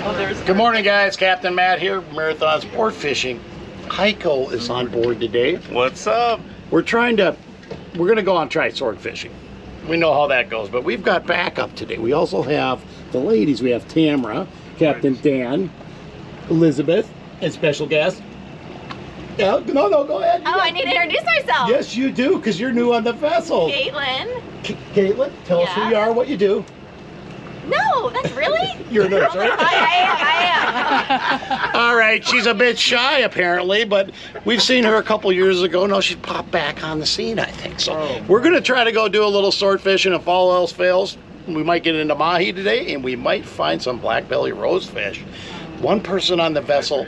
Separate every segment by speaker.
Speaker 1: Good morning, guys. Captain Matt here, Marathon Sport Fishing. Heiko is on board today.
Speaker 2: What's up?
Speaker 1: We're gonna go on try sword fishing. We know how that goes, but we've got backup today. We also have the ladies. We have Tamara, Captain Dan, Elizabeth, and special guest. Yeah, no, go ahead.
Speaker 3: Oh, I need to introduce myself.
Speaker 1: Yes, you do, because you're new on the vessel.
Speaker 3: Caitlin.
Speaker 1: Caitlin, tell us who you are, what you do.
Speaker 3: No, that's really?
Speaker 1: You're a nurse, right?
Speaker 3: I am.
Speaker 1: All right, she's a bit shy apparently, but we've seen her a couple years ago. No, she's popped back on the scene, I think. So we're gonna try to go do a little sword fishing. If all else fails, we might get into Mahi today, and we might find some Blackbelly Rosefish. One person on the vessel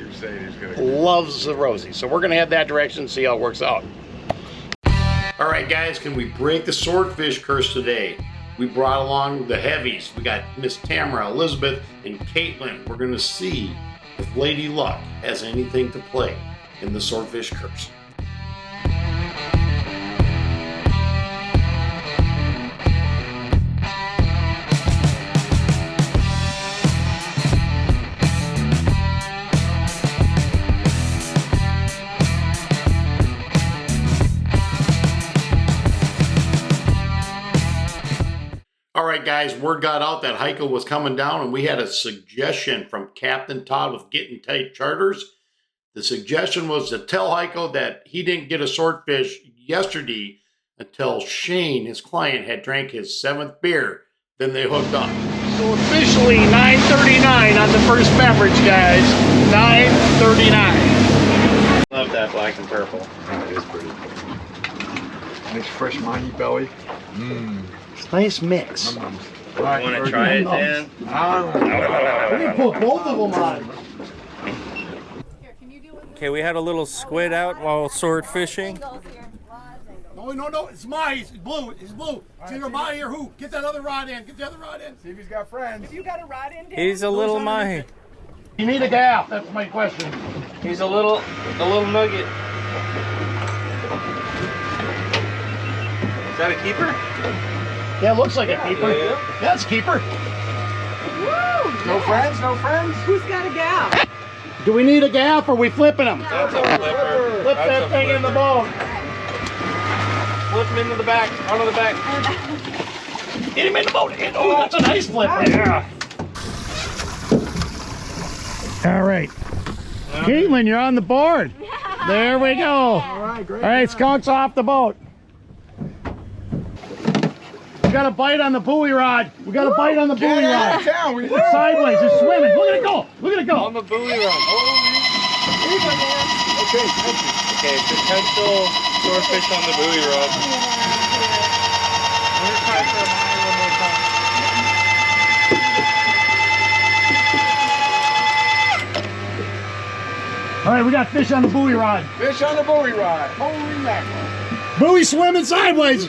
Speaker 1: loves the rosy, so we're gonna head that direction and see how it works out. All right, guys, can we break the swordfish curse today? We brought along the heavies. We got Miss Tamara, Elizabeth, and Caitlin. We're gonna see if Lady Luck has anything to play in the swordfish curse. All right, guys, word got out that Heiko was coming down, and we had a suggestion from Captain Todd with Getting Tight Charters. The suggestion was to tell Heiko that he didn't get a swordfish yesterday until Shane, his client, had drank his 7th beer. Then they hooked up. So officially 9:39 on the first beverage, guys. 9:39.
Speaker 2: Love that black and purple.
Speaker 4: It is pretty. Nice fresh mahi belly. Mmm.
Speaker 1: Nice mix.
Speaker 2: Want to try it, Dan?
Speaker 1: We can put both of them on.
Speaker 5: Okay, we had a little squid out while sword fishing.
Speaker 1: No, it's Mahi. It's blue. It's blue. It's either Mahi or who? Get that other rod in. Get the other rod in.
Speaker 4: See if he's got friends.
Speaker 6: If you got a rod in, Dan?
Speaker 5: He's a little Mahi.
Speaker 1: You need a gaff. That's my question.
Speaker 5: He's a little nugget. Is that a keeper?
Speaker 1: Yeah, it looks like a keeper.
Speaker 5: Yeah.
Speaker 1: That's a keeper.
Speaker 6: Woo!
Speaker 4: No friends? No friends?
Speaker 6: Who's got a gap?
Speaker 1: Do we need a gaff or are we flipping them?
Speaker 5: That's a flipper.
Speaker 1: Flip that thing in the boat.
Speaker 5: Flip him into the back, onto the back.
Speaker 1: Get him in the boat. Oh, that's a nice flipper. Yeah. All right. Caitlin, you're on the board. There we go.
Speaker 4: All right, great.
Speaker 1: All right, Skunk's off the boat. We got a bite on the buoy rod. We got a bite on the buoy rod. It's sideways. It's swimming. Look at it go. Look at it go.
Speaker 5: On the buoy rod.
Speaker 4: Okay, thank you.
Speaker 5: Okay, potential swordfish on the buoy rod. We're gonna try for a Mahi one more time.
Speaker 1: All right, we got fish on the buoy rod.
Speaker 4: Fish on the buoy rod. Holy mackerel.
Speaker 1: Buoy swimming sideways.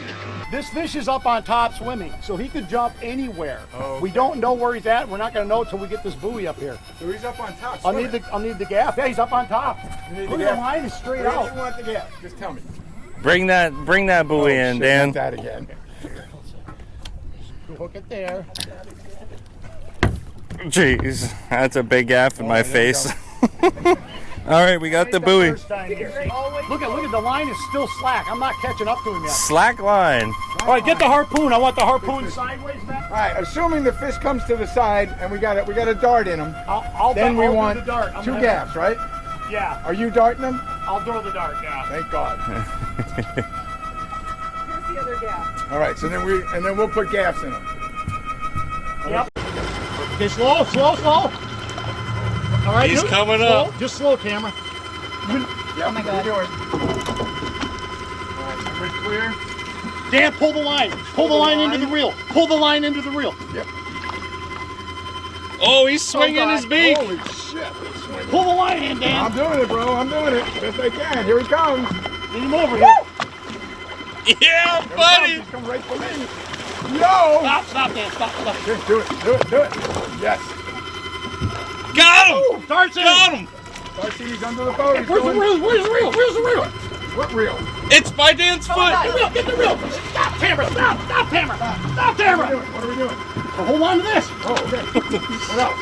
Speaker 1: This fish is up on top swimming, so he could jump anywhere.
Speaker 4: Oh, okay.
Speaker 1: We don't know where he's at. We're not going to know until we get this buoy up here.
Speaker 4: So he's up on top.
Speaker 1: I'll need the gaff. Yeah, he's up on top.
Speaker 4: You need
Speaker 1: Look
Speaker 4: the
Speaker 1: at the
Speaker 4: gaff.
Speaker 1: line is straight
Speaker 4: Where do
Speaker 1: out.
Speaker 4: you want the gap? Just tell me.
Speaker 5: Bring that buoy in,
Speaker 4: shit,
Speaker 5: Dan.
Speaker 4: not that again.
Speaker 1: Hook it there.
Speaker 5: Jeez, that's a big gaff in my face. All right, we got the buoy.
Speaker 1: Look at the line is still slack. I'm not catching up to him yet.
Speaker 5: Slack line.
Speaker 1: All right, get the harpoon. I want the harpoon sideways, man.
Speaker 4: All right, assuming the fish comes to the side and we got a dart in him, then we want
Speaker 1: the dart.
Speaker 4: 2 gaffs, right?
Speaker 1: Yeah.
Speaker 4: Are you darting them?
Speaker 1: I'll throw the dart, yeah.
Speaker 4: Thank God.
Speaker 6: Here's the other gap.
Speaker 4: All right, so then we'll put gaffs in them.
Speaker 1: Yep. Okay, slow. All right,
Speaker 5: He's coming up.
Speaker 1: Just slow, camera.
Speaker 4: Yep. Oh my God. All right, everybody clear?
Speaker 1: Dan, pull the line. Pull the line into the reel. Pull the line into the reel.
Speaker 4: Yep.
Speaker 5: Oh, he's swinging his beak.
Speaker 4: Holy shit.
Speaker 1: Pull the line in, Dan.
Speaker 4: I'm doing it, bro. I'm doing it. Best I can. Here he comes.
Speaker 1: Get him over here.
Speaker 5: Yeah, buddy.
Speaker 4: He's coming right for me. No.
Speaker 1: Stop, Dan. Stop.
Speaker 4: Here, do it. Yes.
Speaker 5: Got him.
Speaker 1: Dart's in.
Speaker 5: Got him.
Speaker 4: Darcy, he's under the boat.
Speaker 1: Where's the reel?
Speaker 4: What reel?
Speaker 5: It's my Dan's foot.
Speaker 1: Get the reel! Stop, Tamara! Stop, Tamara! Stop, Tamara!
Speaker 4: What are we doing?
Speaker 1: So hold on to this.
Speaker 4: Oh, okay. What else?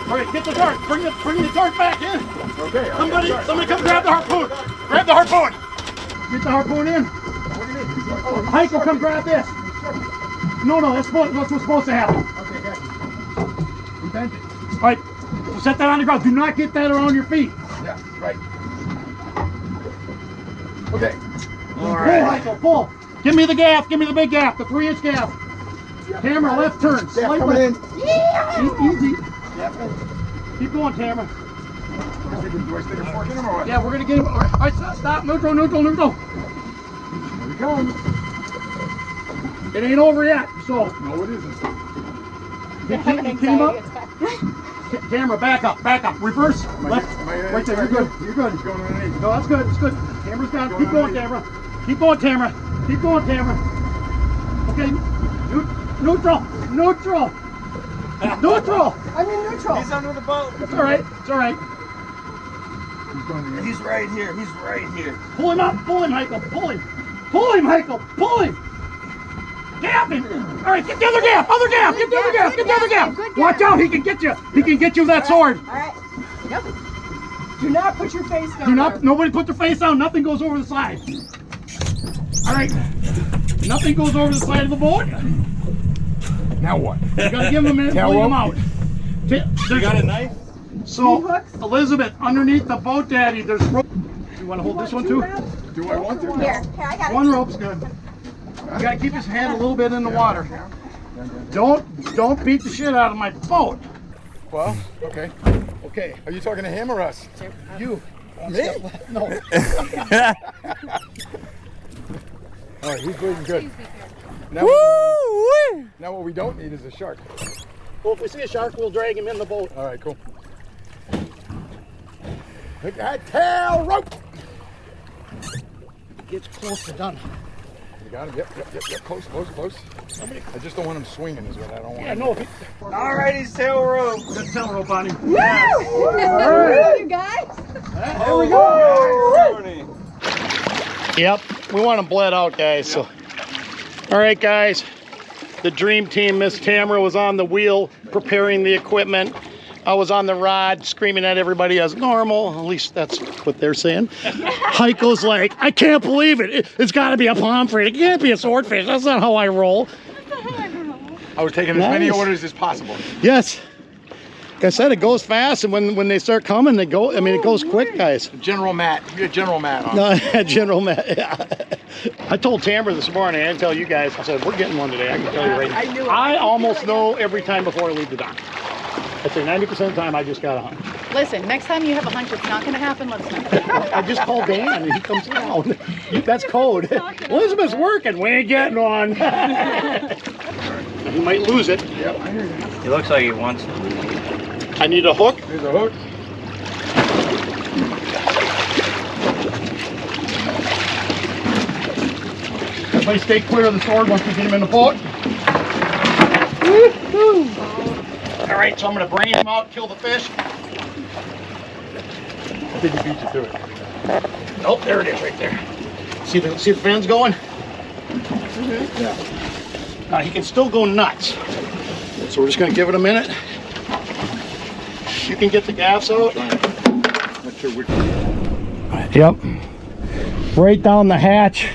Speaker 1: All right, get the dart. Bring the dart back in.
Speaker 4: Okay.
Speaker 1: Somebody come grab the harpoon. Grab the harpoon. Get the harpoon in.
Speaker 4: What do you mean?
Speaker 1: Heiko, come grab this. No, that's what's supposed to happen.
Speaker 4: Okay, got you. We bent it.
Speaker 1: All right, so set that on the ground. Do not get that around your feet.
Speaker 4: Yeah, right. Okay.
Speaker 1: Pull, Heiko, pull. Give me the gaff. Give me the big gaff. The 3-inch gaff. Tamara, left turn.
Speaker 4: Yeah,
Speaker 1: Slight
Speaker 4: coming in.
Speaker 1: left. Easy. Keep going, Tamara.
Speaker 4: Do I stick a fork in him or what?
Speaker 1: Yeah, we're gonna get him. All right, stop. Neutral.
Speaker 4: Here we come.
Speaker 1: It ain't over yet. So
Speaker 4: No, it isn't.
Speaker 1: you came up. Tamara, back up. Reverse. Left. Right there. You're good.
Speaker 4: He's going underneath.
Speaker 1: No, that's good. It's good. Tamara's got it. Keep going, Tamara. Keep going, Tamara. Okay. Neutral.
Speaker 6: I'm in neutral.
Speaker 2: He's under the boat.
Speaker 1: It's all right.
Speaker 4: He's going underneath.
Speaker 2: He's right here.
Speaker 1: Pull him up. Pull him, Heiko. Pull him. Gap him. All right, get the other gaff. Get the other gaff. Watch out. He can get you. With that sword.
Speaker 6: All right. Yep. Do not put your face down.
Speaker 1: Nobody put their face down. Nothing goes over the side. All right. Nothing goes over the side of the boat.
Speaker 4: Now what?
Speaker 1: You gotta give him a minute to pull him out.
Speaker 2: You got a knife?
Speaker 1: So, Elizabeth, underneath the boat daddy, there's rope. You want to hold this one too?
Speaker 4: Do I want to?
Speaker 3: Here, I got it.
Speaker 1: One rope's good. You gotta keep his hand a little bit in the water. Don't beat the shit out of my boat.
Speaker 4: Well, okay.
Speaker 1: Okay.
Speaker 4: Are you talking to him or us?
Speaker 1: You.
Speaker 4: Me?
Speaker 1: No.
Speaker 4: All right, he's bleeding good. Now, now what we don't need is a shark.
Speaker 1: Well, if we see a shark, we'll drag him in the boat.
Speaker 4: All right, cool. Look at that tail rope.
Speaker 1: Gets close to done.
Speaker 4: You got him? Yep. Close. I just don't want him swinging is what I don't want.
Speaker 1: Yeah, no.
Speaker 2: All right, he's tail rope.
Speaker 1: Good tail rope on him.
Speaker 6: Woo!
Speaker 1: Alright.
Speaker 6: You guys.
Speaker 1: There we go. Yep, we want them bled out, guys. So, all right, guys. The dream team, Miss Tamara, was on the wheel preparing the equipment. I was on the rod screaming at everybody as normal. At least that's what they're saying. Heiko's like, I can't believe it. It's got to be a pomfret. It can't be a swordfish. That's not how I roll.
Speaker 4: I was taking as many
Speaker 1: Nice.
Speaker 4: orders as possible.
Speaker 1: Yes. Like I said, it goes fast, and when they start coming, they go. I mean, it goes quick, guys.
Speaker 4: General Matt. You get General Matt on.
Speaker 1: No, General Matt. Yeah. I told Tamara this morning. I didn't tell you guys. I said we're getting one today. I can tell you right now.
Speaker 6: I knew it.
Speaker 1: I almost know every time before I leave the dock. I'd say 90% of the time I just got a hunch.
Speaker 7: Listen, next time you have a hunch it's not going to happen, let us know.
Speaker 1: I just call Dan and he comes down. That's code. Elizabeth's working. We ain't getting one. He might lose it.
Speaker 4: Yep, I hear you.
Speaker 2: He looks like he wants to.
Speaker 1: I need a hook.
Speaker 4: Here's a hook.
Speaker 1: Everybody stay clear of the sword once we get him in the boat. Woo-hoo. All right, so I'm going to brain him out, kill the fish.
Speaker 4: I think he beat you to it.
Speaker 1: Oh, there it is right there. See the fins going?
Speaker 4: Yeah.
Speaker 1: Now he can still go nuts. So we're just going to give it a minute. You can get the gaffs out.
Speaker 4: Not sure which.
Speaker 1: Yep. Right down the hatch.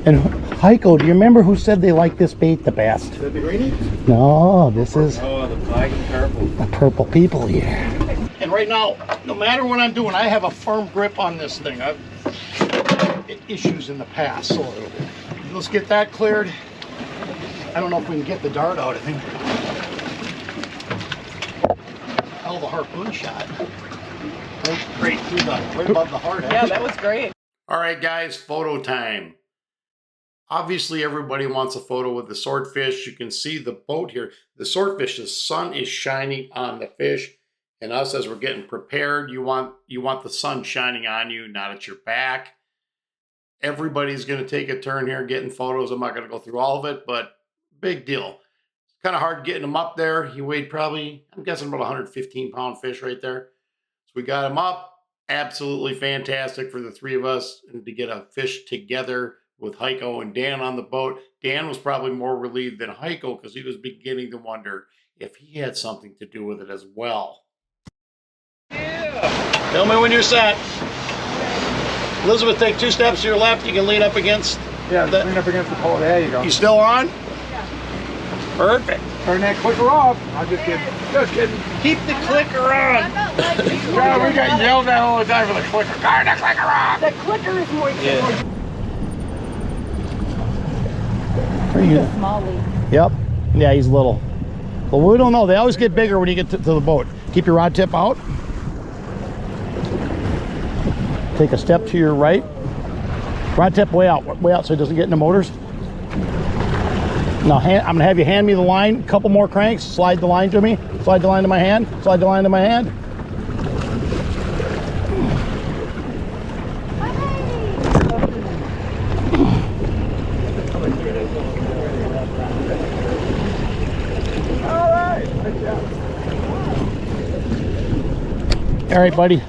Speaker 1: And Heiko, do you remember who said they like this bait the best?
Speaker 4: Is that the greenie?
Speaker 1: No, this is
Speaker 2: Oh, the flag and purple.
Speaker 1: the purple people here. And right now, no matter what I'm doing, I have a firm grip on this thing. I've had issues in the past, so let's get that cleared. I don't know if we can get the dart out. I think. Hell, the harpoon shot. Right through right above the heart.
Speaker 7: Yeah, that was great.
Speaker 1: All right, guys, photo time. Obviously, everybody wants a photo with the swordfish. You can see the boat here. The swordfish, the sun is shining on the fish. And us, as we're getting prepared, you want the sun shining on you, not at your back. Everybody's going to take a turn here getting photos. I'm not going to go through all of it, but big deal. It's kind of hard getting him up there. He weighed probably, I'm guessing about 115-pound fish right there. So we got him up. absolutely fantastic for the three of us and to get a fish together with Heiko and Dan on the boat. Dan was probably more relieved than Heiko because he was beginning to wonder if he had something to do with it as well. Yeah. Tell me when you're set. Elizabeth, take 2 steps to your left. You can lean up against.
Speaker 4: Yeah, lean up against the pole. There you go.
Speaker 1: You still on? Perfect.
Speaker 4: Turn that clicker off. I'm just kidding. Just kidding.
Speaker 1: Keep the clicker on.
Speaker 4: Yeah, we got yelled at all the time for the clicker. Turn the clicker off.
Speaker 6: The clicker is more.
Speaker 1: Are you?
Speaker 7: Small leak.
Speaker 1: Yep. Yeah, he's little. But we don't know. They always get bigger when you get to the boat. Keep your rod tip out. Take a step to your right. Rod tip way out so it doesn't get in the motors. Now, I'm going to have you hand me the line. A couple more cranks. Slide the line to me. Slide the line to my hand. Slide the line to my hand. All right, buddy.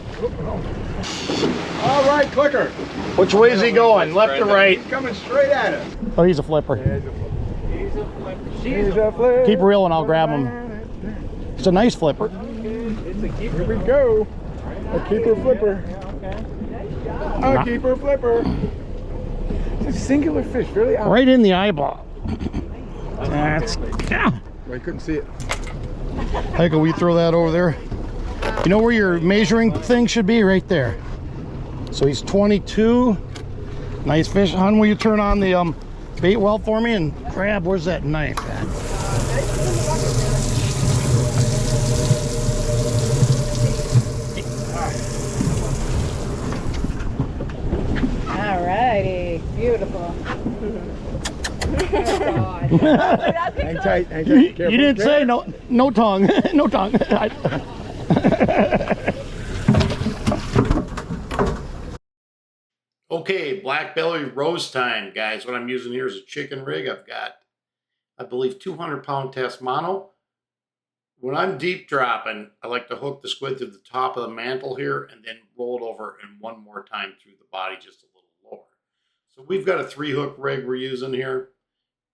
Speaker 4: All right, clicker.
Speaker 1: Which way is he going? Left or right?
Speaker 4: He's coming straight at us.
Speaker 1: Oh, he's a flipper.
Speaker 4: He's a flipper.
Speaker 1: Keep reeling, I'll grab him. It's a nice flipper.
Speaker 4: Here we go. A keeper flipper. A keeper flipper. It's a singular fish, really.
Speaker 1: Right in the eyeball. That's. Yeah.
Speaker 4: I couldn't see it.
Speaker 1: Heiko, will you throw that over there? You know where your measuring thing should be? Right there. So he's 22. Nice fish. Hon, will you turn on the bait well for me and grab, where's that knife at?
Speaker 7: Alrighty, beautiful.
Speaker 4: Hang tight, hang tight. Careful,
Speaker 1: You didn't say no tongue. No tongue. Okay, Blackbelly Rose time, guys. What I'm using here is a chicken rig. I've got, I believe, 200-pound test mono. When I'm deep dropping, I like to hook the squid to the top of the mantle here and then roll it over and one more time through the body just a little lower. So we've got a 3-hook rig we're using here.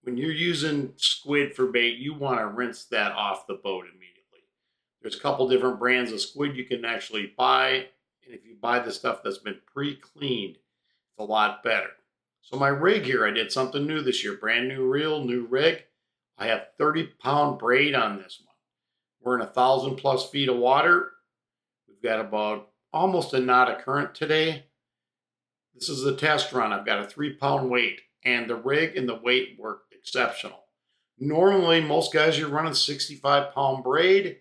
Speaker 1: When you're using squid for bait, you want to rinse that off the boat immediately. There's a couple different brands of squid you can actually buy. And if you buy the stuff that's been pre-cleaned, it's a lot better. So my rig here, I did something new this year. Brand new reel, new rig. I have 30-pound braid on this one. We're in 1,000+ feet of water. We've got about almost a knot of current today. This is the test run. I've got a 3-pound weight, and the rig and the weight worked exceptional. Normally, most guys, you're running 65-pound braid,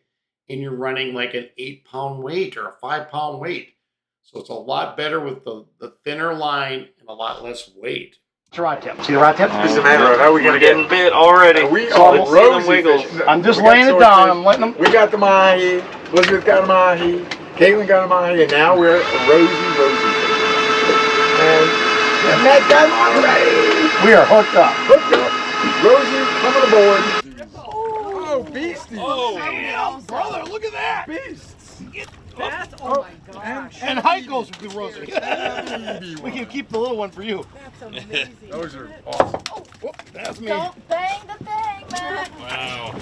Speaker 1: and you're running like an 8-pound weight or a 5-pound weight. So it's a lot better with the thinner line and a lot less weight. It's a rod tip. See the rod tip?
Speaker 4: What's the matter? How are we going to get
Speaker 2: bit already.
Speaker 4: We
Speaker 2: So
Speaker 4: are
Speaker 2: let's see
Speaker 4: rosy
Speaker 2: them wiggle.
Speaker 4: fish.
Speaker 1: I'm just
Speaker 4: We got
Speaker 1: laying it down.
Speaker 4: swordfish.
Speaker 1: I'm letting them.
Speaker 4: We got the Mahi. Elizabeth got a Mahi. Caitlin got a Mahi. And now we're a rosy fish. And that done already.
Speaker 1: We are hooked up.
Speaker 4: Hooked up. Rosie coming aboard. Oh, beastie.
Speaker 1: Oh, damn, brother, look at that.
Speaker 4: Beasts.
Speaker 6: That's, oh my gosh.
Speaker 1: And Heiko's with the rosary. We can keep the little one for you.
Speaker 6: That's amazing.
Speaker 4: Those are awesome.
Speaker 1: Whoop, that's me.
Speaker 3: Don't bang the thing, man.
Speaker 2: Wow.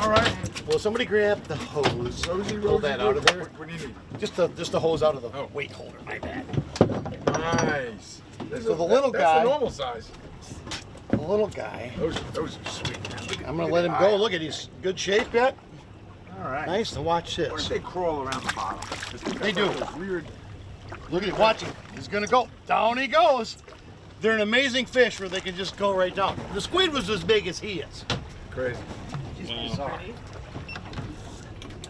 Speaker 4: All right.
Speaker 1: Will somebody grab the hose? Pull that out of there.
Speaker 4: What do you need?
Speaker 1: Just the hose out of the weight holder. My bad.
Speaker 4: Nice.
Speaker 1: So the little
Speaker 4: that's
Speaker 1: guy-
Speaker 4: the normal size.
Speaker 1: The little guy.
Speaker 4: Those are sweet.
Speaker 1: I'm gonna let him go. Look at he's good shape yet.
Speaker 4: All right.
Speaker 1: Nice to watch
Speaker 4: Or if
Speaker 1: this.
Speaker 4: they crawl around the bottom.
Speaker 1: They do.
Speaker 4: Those weird.
Speaker 1: Look at him. Watch him. He's gonna go. Down he goes. They're an amazing fish where they can just go right down. The squid was as big as he is.
Speaker 4: Crazy.
Speaker 1: He's bizarre.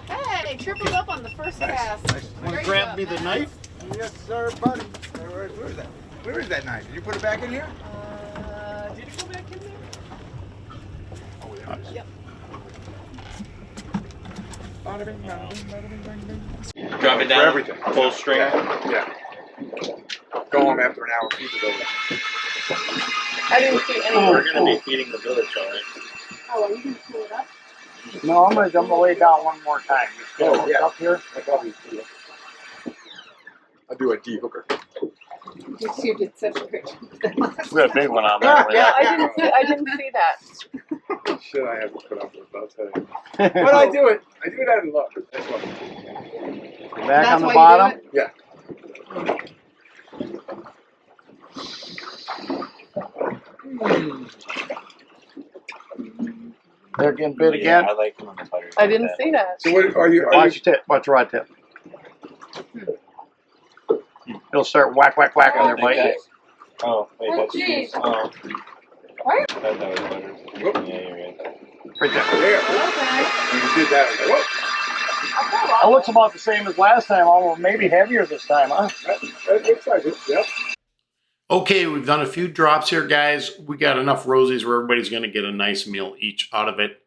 Speaker 3: Hey, tripled up on the first cast.
Speaker 1: Want to
Speaker 3: Great
Speaker 1: grab
Speaker 3: job,
Speaker 1: me the
Speaker 3: man.
Speaker 1: knife?
Speaker 4: Yes, sir, buddy. Where is that? Where is that knife? Did you put it back in here?
Speaker 6: Did it go back in there?
Speaker 4: Oh, there it is.
Speaker 6: Yep.
Speaker 2: Drop it down.
Speaker 4: For everything.
Speaker 2: Full string.
Speaker 4: Yeah. Go home after an hour. Keep it over.
Speaker 6: I didn't see any.
Speaker 2: We're going to be feeding the village, all right?
Speaker 6: Oh, well, you can pull it up.
Speaker 1: No, I'm gonna lay down one more time. Just
Speaker 4: Oh, yeah.
Speaker 1: up here.
Speaker 4: I'll do a de-hooker.
Speaker 7: You did such a great job.
Speaker 1: We got a big one on there.
Speaker 7: I didn't see that.
Speaker 4: Shit, I have to put up with it, I'll tell you. But I do it out of love. That's what.
Speaker 1: Back on the
Speaker 7: why you
Speaker 1: bottom.
Speaker 7: do
Speaker 4: Yeah.
Speaker 1: They're getting bit again.
Speaker 2: I like them on the putter.
Speaker 7: I didn't see that.
Speaker 4: So what are you?
Speaker 1: Watch your tip. Watch your rod tip. It'll start whack, whack, whack on their bite.
Speaker 2: Oh, wait,
Speaker 7: Oh,
Speaker 2: that's
Speaker 7: geez.
Speaker 2: Oh.
Speaker 7: Why?
Speaker 2: I thought that was butter. Yeah, you're right.
Speaker 1: Right there.
Speaker 4: There.
Speaker 7: Okay.
Speaker 4: When you did that, I was like, whoa.
Speaker 1: That looks about the same as last time, although maybe heavier this time, huh?
Speaker 4: That looks like it. Yep.
Speaker 1: Okay, we've done a few drops here, guys. We got enough rosies where everybody's going to get a nice meal each out of it.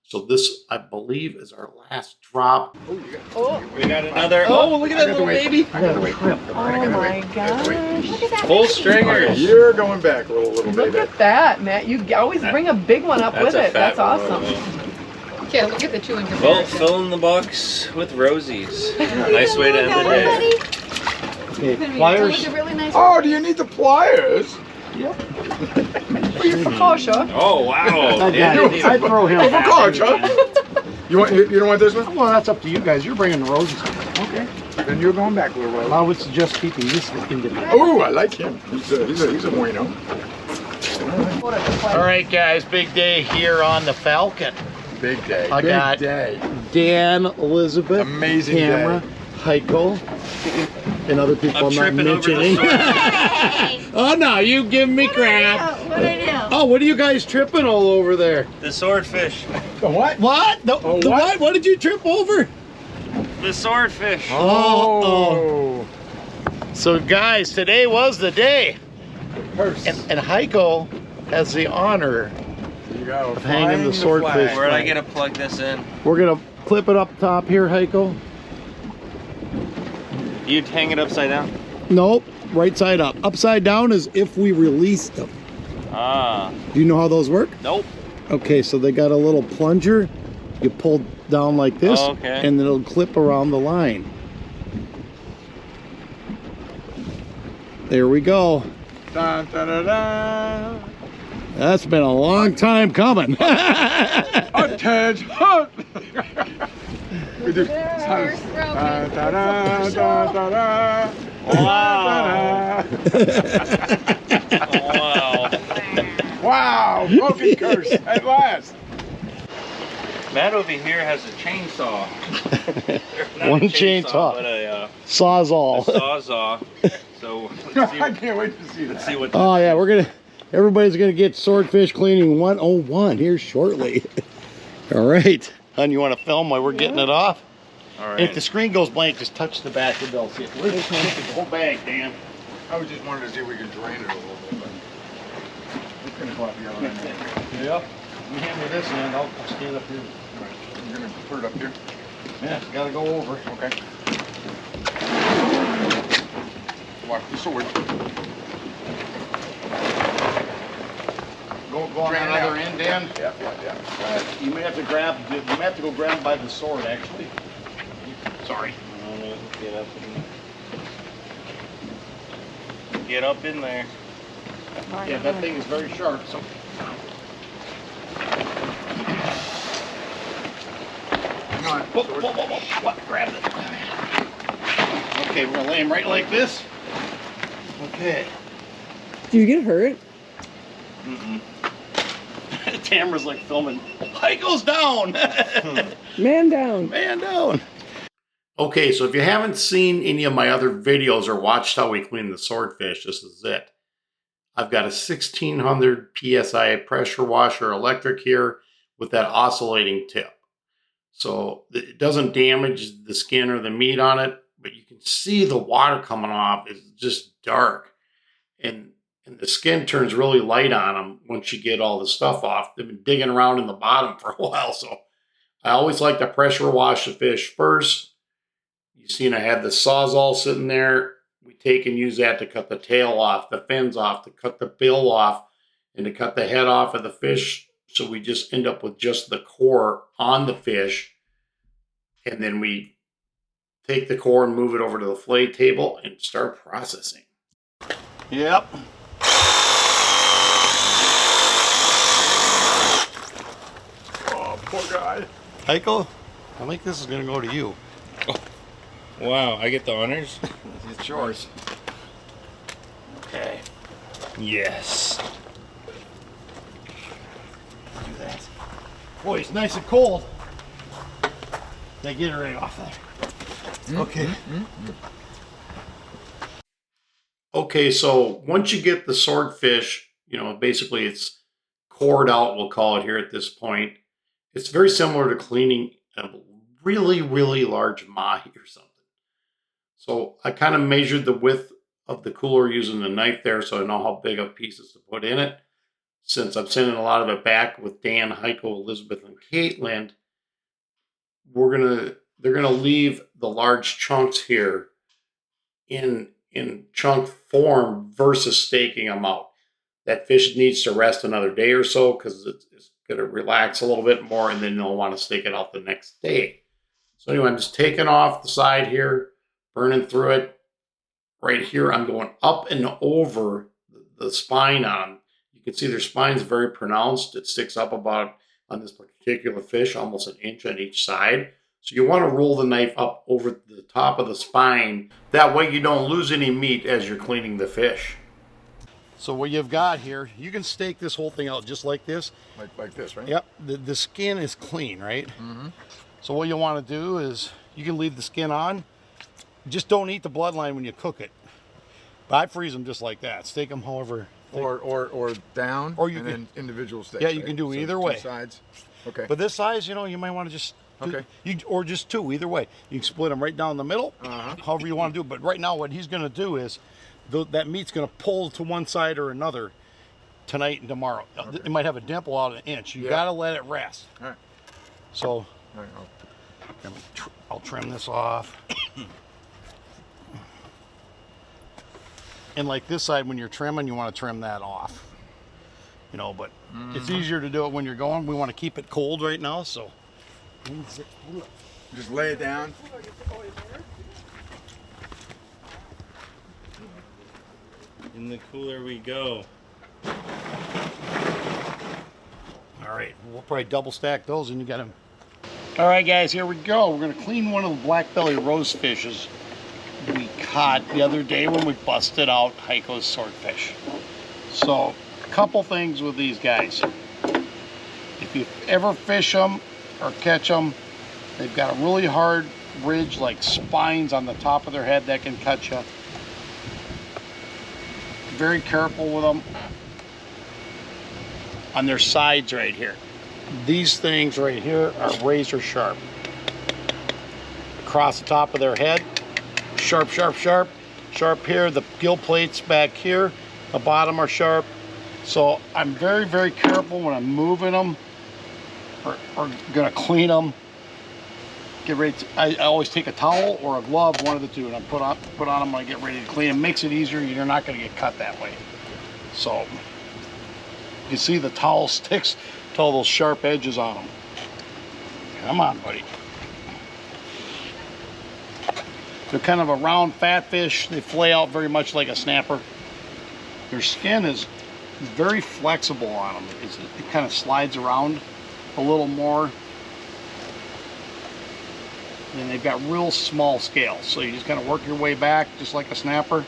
Speaker 1: So this, I believe, is our last drop.
Speaker 7: Oh,
Speaker 2: We got another.
Speaker 1: Oh, look at that little baby.
Speaker 4: I gotta wait.
Speaker 7: oh my gosh.
Speaker 3: Look at that.
Speaker 2: Full
Speaker 3: baby.
Speaker 2: stringers.
Speaker 4: You're going back, little
Speaker 7: Look
Speaker 4: baby.
Speaker 7: at that, Matt. You always bring a big one up with it. That's awesome.
Speaker 3: Okay, look at the two in
Speaker 2: Well,
Speaker 3: comparison.
Speaker 2: filling the box with rosies. Nice way to end the day.
Speaker 1: Okay,
Speaker 3: That was
Speaker 1: pliers.
Speaker 3: a really nice.
Speaker 4: Oh, do you need the pliers?
Speaker 7: For your precaution.
Speaker 2: Oh, wow.
Speaker 1: I
Speaker 2: Yeah,
Speaker 1: got it. I throw him
Speaker 4: Oh, for
Speaker 1: back.
Speaker 4: college, huh? You don't want this one?
Speaker 1: Well, that's up to you guys. You're bringing the roses.
Speaker 4: Okay. Then you're going back a little while.
Speaker 1: I would suggest keeping this independent.
Speaker 4: Oh, I like him. He's a bueno.
Speaker 1: All right, guys. Big day here on the Falcon.
Speaker 4: Big day.
Speaker 1: I
Speaker 4: Big
Speaker 1: got-
Speaker 4: day.
Speaker 1: Dan, Elizabeth,
Speaker 4: Amazing
Speaker 1: camera,
Speaker 4: day.
Speaker 1: Heiko, and other people
Speaker 2: I'm
Speaker 1: I'm not
Speaker 2: tripping over the
Speaker 1: mentioning. Oh no, you give me crap.
Speaker 3: What did I do?
Speaker 1: Oh, what are you guys tripping all over there?
Speaker 2: The swordfish.
Speaker 4: The what?
Speaker 1: What? The,
Speaker 4: Oh,
Speaker 1: the
Speaker 4: what?
Speaker 1: what? What did you trip over?
Speaker 2: The swordfish.
Speaker 1: Oh. So guys, today was the day.
Speaker 4: Purse.
Speaker 1: And Heiko has the honor
Speaker 4: There you go.
Speaker 1: of hanging the
Speaker 4: Flying
Speaker 1: swordfish.
Speaker 4: flag.
Speaker 2: Where'd I get to plug this in?
Speaker 1: We're gonna clip it up top here, Heiko.
Speaker 2: You'd hang it upside down?
Speaker 1: Nope, right side up. Upside down is if we release them.
Speaker 2: Ah.
Speaker 1: Do you know how those work?
Speaker 2: Nope.
Speaker 1: Okay, so they got a little plunger. You pull down like this,
Speaker 2: Oh, okay.
Speaker 1: and it'll clip around the line. There we go.
Speaker 4: Dun, dun, dun, dun.
Speaker 1: That's been a long time coming.
Speaker 4: Attention! We do.
Speaker 3: First row,
Speaker 4: Dun, dun, dun, dun, dun, dun.
Speaker 2: Wow.
Speaker 4: Dun,
Speaker 2: Wow.
Speaker 4: dun. Wow! Broken curse at last.
Speaker 2: Matt over here has a chainsaw. Not
Speaker 1: One
Speaker 2: a
Speaker 1: chainsaw.
Speaker 2: but a
Speaker 1: Sawzall.
Speaker 2: sawzall. So let's see,
Speaker 4: I can't wait to see that.
Speaker 2: let's see what.
Speaker 1: Oh yeah, everybody's gonna get swordfish cleaning 101 here shortly. All right, hon, you want to film while we're getting it off?
Speaker 2: All
Speaker 1: And if
Speaker 2: right.
Speaker 1: the screen goes blank, just touch the back and they'll see it. Where's the whole bag, Dan?
Speaker 4: I was just wanting to see if we could drain it a little bit. But we're gonna go out the other end.
Speaker 1: Yep. You hand me this end, I'll stand up here.
Speaker 4: All right, you're gonna put it up here.
Speaker 1: Yeah, gotta go over.
Speaker 4: Okay. Watch the sword.
Speaker 1: Go on
Speaker 4: Drain it
Speaker 1: that other
Speaker 4: out.
Speaker 1: end, Dan.
Speaker 4: Yeah.
Speaker 1: You may have to go grab by the sword, actually. Sorry.
Speaker 2: Get up in there.
Speaker 1: Yeah, that thing is very sharp, so.
Speaker 4: Come on.
Speaker 1: Whoa, whoa, whoa, whoa, what? Grab it. Okay, we're gonna lay him right like this. Okay.
Speaker 6: Do you get hurt?
Speaker 2: Mm-mm.
Speaker 1: Tamara's like filming. Height goes down.
Speaker 6: Man down.
Speaker 1: Man down. Okay, so if you haven't seen any of my other videos or watched how we clean the swordfish, this is it. I've got a 1600 PSI pressure washer electric here with that oscillating tip. So it doesn't damage the skin or the meat on it, but you can see the water coming off is just dark. And the skin turns really light on them once you get all the stuff off. They've been digging around in the bottom for a while, so I always like to pressure wash the fish first. You seen I have the Sawzall sitting there. We take and use that to cut the tail off, the fins off, to cut the bill off, and to cut the head off of the fish. So we just end up with just the core on the fish. And then we take the core and move it over to the fillet table and start processing. Yep.
Speaker 4: Oh, poor guy.
Speaker 1: Heiko, I think this is going to go to you.
Speaker 5: Wow, I get the honors?
Speaker 4: It's yours.
Speaker 1: Okay.
Speaker 5: Yes.
Speaker 1: Do that. Boy, it's nice and cold. Now get it right off there. Okay. Okay, so once you get the swordfish, you know, basically it's cored out, we'll call it here at this point. It's very similar to cleaning a really, really large mahi or something. So I kind of measured the width of the cooler using the knife there so I know how big of pieces to put in it. Since I'm sending a lot of it back with Dan, Heiko, Elizabeth, and Caitlin, they're gonna leave the large chunks here in chunk form versus staking them out. That fish needs to rest another day or so because it's gonna relax a little bit more, and then they'll want to stake it out the next day. So anyway, I'm just taking off the side here, burning through it. Right here, I'm going up and over the spine on them. You can see their spine's very pronounced. It sticks up about, on this particular fish, almost an inch on each side. So you want to roll the knife up over the top of the spine. That way you don't lose any meat as you're cleaning the fish. So what you've got here, you can stake this whole thing out just like this.
Speaker 4: Like this, right?
Speaker 1: Yep, the skin is clean, right? Mm-hmm. So what you want to do is you can leave the skin on. Just don't eat the bloodline when you cook it. But I freeze them just like that. Stake them however.
Speaker 4: Or down,
Speaker 1: or you
Speaker 4: and
Speaker 1: can,
Speaker 4: then individual steaks.
Speaker 1: Yeah, you can do either way.
Speaker 4: Sides. Okay.
Speaker 1: But this size, you know, you might want to just or just two, either way. You can split them right down the middle, however you want to do it. But right now, what he's going to do is that meat's going to pull to one side or another tonight and tomorrow. Okay. It might have a dimple out an inch. You got to let it rest.
Speaker 4: All right.
Speaker 1: So
Speaker 4: all right,
Speaker 1: I'll trim this off. And like this side, when you're trimming, you want to trim that off. You know, but it's easier to do it when you're going. We want to keep it cold right now, so.
Speaker 4: Just lay it down.
Speaker 5: In the cooler we go.
Speaker 1: All right, we'll probably double stack those and you got them. All right, guys, here we go. We're gonna clean one of the Blackbelly Rosefishes we caught the other day when we busted out Heiko's swordfish. So, a couple things with these guys. If you ever fish them or catch them, they've got a really hard ridge, like spines on the top of their head that can cut you. Very careful with them on their sides right here. These things right here are razor sharp. Across the top of their head, sharp, sharp, sharp. Sharp here, the gill plates back here, the bottom are sharp. So I'm very, very careful when I'm moving them or gonna clean them. Get ready to, I always take a towel or a glove, one of the two, and I put on them when I get ready to clean. It makes it easier. You're not gonna get cut that way. So you can see the towel sticks to all those sharp edges on them. Come on, buddy. They're kind of a round fat fish. They flay out very much like a snapper. Their skin is very flexible on them. It kind of slides around a little more. And they've got real small scales. So you just kind of work your way back just like a snapper.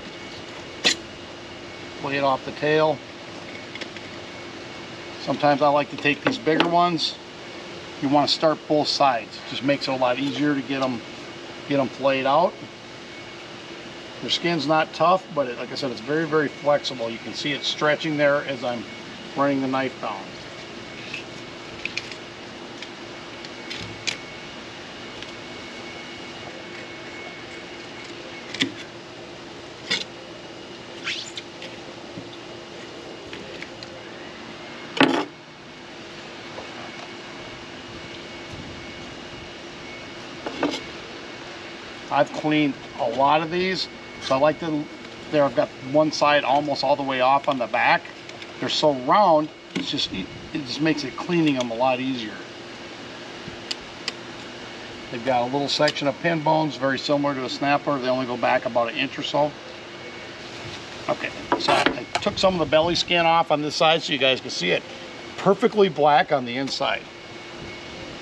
Speaker 1: Flay it off the tail. Sometimes I like to take these bigger ones. You want to start both sides. It just makes it a lot easier to get them flayed out. Their skin's not tough, but like I said, it's very, very flexible. You can see it stretching there as I'm running the knife down. I've cleaned a lot of these, so I like to, there I've got one side almost all the way off on the back. They're so round, it just makes it cleaning them a lot easier. They've got a little section of pin bones, very similar to a snapper. They only go back about 1 inch or so. Okay, so I took some of the belly skin off on this side so you guys can see it. Perfectly black on the inside.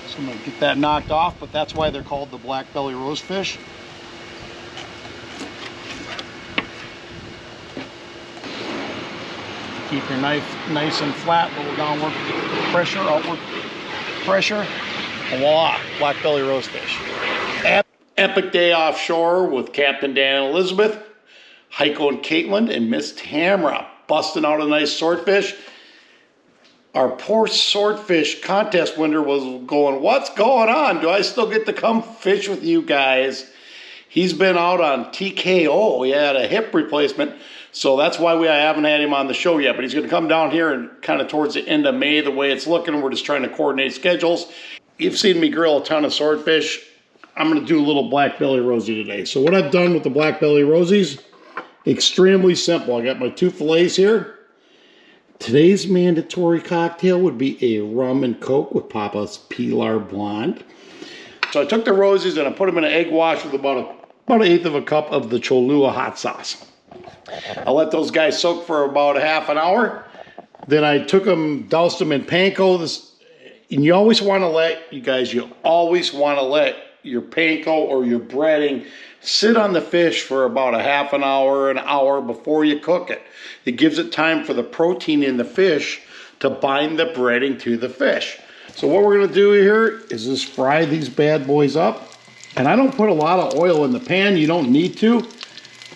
Speaker 1: So I'm gonna get that knocked off, but that's why they're called the Blackbelly Rosefish. Keep your knife nice and flat, little downward pressure, upward pressure. And voila, Blackbelly Rosefish. Epic day offshore with Captain Dan and Elizabeth, Heiko and Caitlin, and Miss Tamra busting out a nice swordfish. Our poor swordfish contest winner was going, what's going on? Do I still get to come fish with you guys? He's been out on TKO. He had a hip replacement. So that's why I haven't had him on the show yet. But he's going to come down here and kind of towards the end of May, the way it's looking. We're just trying to coordinate schedules. You've seen me grill a ton of swordfish. I'm going to do a little Blackbelly Rosie today. So what I've done with the Blackbelly Rosies, extremely simple. I got my 2 fillets here. Today's mandatory cocktail would be a rum and coke with Papa's Pilar Blonde. So I took the Rosies and I put them in an egg wash with about 1/8 of a cup of the Cholula hot sauce. I let those guys soak for about a half an hour. Then I took them, doused them in panko. And you always want to let, you guys, you always want to let your panko or your breading sit on the fish for about a half an hour before you cook it. It gives it time for the protein in the fish to bind the breading to the fish. So what we're going to do here is just fry these bad boys up. And I don't put a lot of oil in the pan. You don't need to.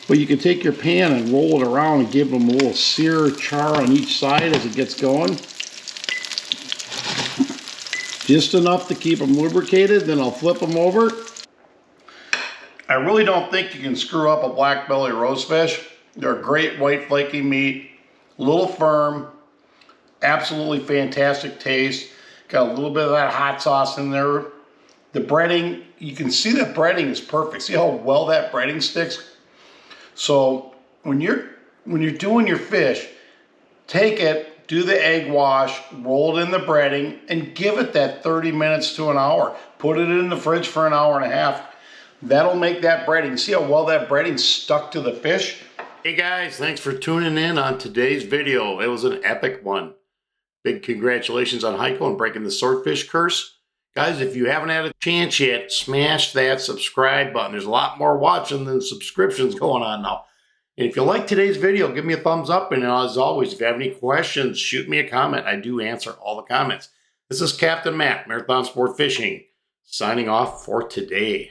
Speaker 1: But you can take your pan and roll it around and give them a little sear char on each side as it gets going. Just enough to keep them lubricated, then I'll flip them over. I really don't think you can screw up a Blackbelly Rosefish. They're a great white flaky meat, a little firm, absolutely fantastic taste. Got a little bit of that hot sauce in there. The breading, you can see the breading is perfect. See how well that breading sticks? So when you're doing your fish, take it, do the egg wash, roll it in the breading, and give it that 30 minutes to an hour. Put it in the fridge for an hour and a half. That'll make that breading. See how well that breading stuck to the fish? Hey guys, thanks for tuning in on today's video. It was an epic one. Big congratulations on Heiko on breaking the swordfish curse. Guys, if you haven't had a chance yet, smash that subscribe button. There's a lot more watching than subscriptions going on now. And if you like today's video, give me a thumbs up. And as always, if you have any questions, shoot me a comment. I do answer all the comments. This is Captain Matt, Marathon Sport Fishing, signing off for today.